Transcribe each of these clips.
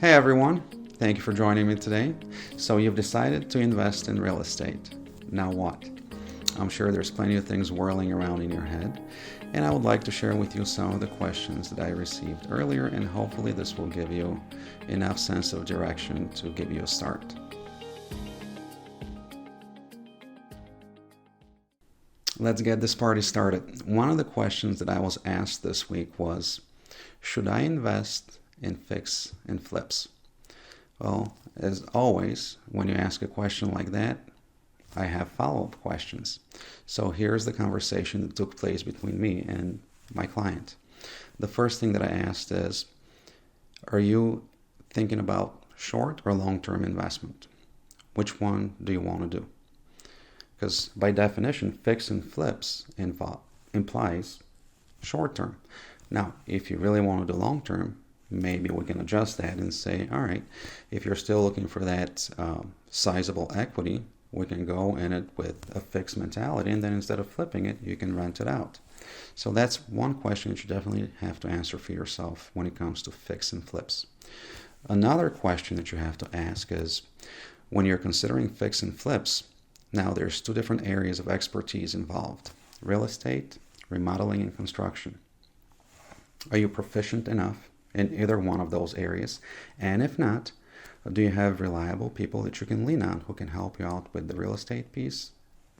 Hey everyone, thank you for joining me today. So you've decided to invest in real estate. Now what? I'm sure there's plenty of things whirling around in your head, and I would like to share with you some of the questions that I received earlier, and hopefully this will give you enough sense of direction to give you a start. Let's get this party started. One of the questions that I was asked this week was, should I invest in fix and flips? Well, as always, when you ask a question like that, I have follow-up questions. So here's the conversation that took place between me and my client. The first thing that I asked is, are you thinking about short or long-term investment? Which one do you want to do? Because by definition, fix and flips implies short-term. Now, if you really want to do long-term, maybe we can adjust that and say, all right, if you're still looking for that sizable equity, we can go in it with a fixed mentality, and then instead of flipping it, you can rent it out. So that's one question that you definitely have to answer for yourself when it comes to fix and flips. Another question that you have to ask is, when you're considering fix and flips, now there's two different areas of expertise involved: real estate, remodeling, and construction. Are you proficient enough in either one of those areas? And if not, do you have reliable people that you can lean on who can help you out with the real estate piece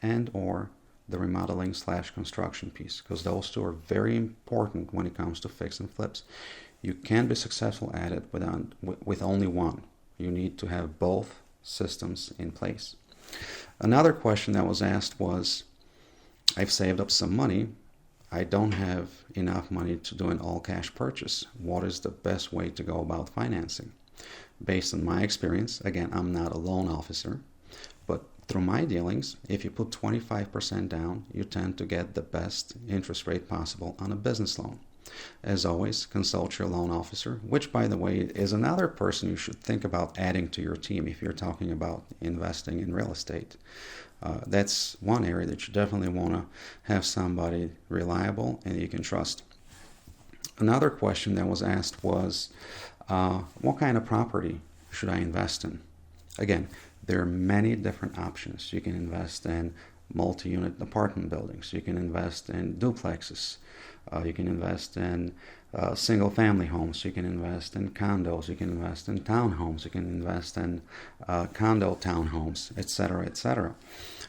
and or the remodeling/construction piece? Because those two are very important when it comes to fix and flips. You can't be successful at it with only one. You need to have both systems in place. Another question that was asked was, I've saved up some money. I don't have enough money to do an all-cash purchase. What is the best way to go about financing? Based on my experience, again, I'm not a loan officer, but through my dealings, if you put 25% down, you tend to get the best interest rate possible on a business loan. As always, consult your loan officer, which, by the way, is another person you should think about adding to your team if you're talking about investing in real estate. That's one area that you definitely want to have somebody reliable and you can trust. Another question that was asked was, what kind of property should I invest in? Again, there are many different options. You can invest in multi-unit apartment buildings. You can invest in duplexes. You can invest in single-family homes. You can invest in condos. You can invest in townhomes. You can invest in condo townhomes, etc., etc.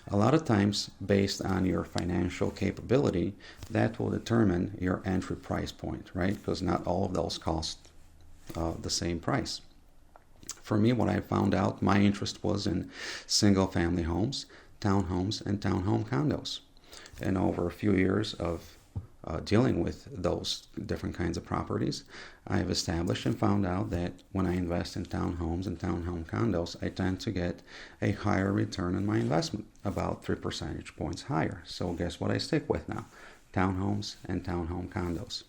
A lot of times, based on your financial capability, that will determine your entry price point, right? Because not all of those cost the same price. For me, what I found out, my interest was in single-family homes, townhomes, and townhome condos. And over a few years of dealing with those different kinds of properties, I have established and found out that when I invest in townhomes and townhome condos, I tend to get a higher return on my investment, about 3 percentage points higher. So guess what I stick with now? Townhomes and townhome condos.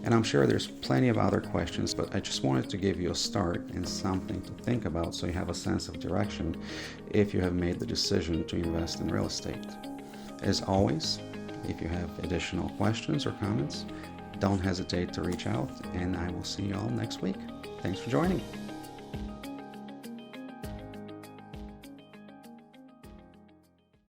And I'm sure there's plenty of other questions, but I just wanted to give you a start and something to think about so you have a sense of direction if you have made the decision to invest in real estate. As always, if you have additional questions or comments, don't hesitate to reach out, and I will see you all next week. Thanks for joining.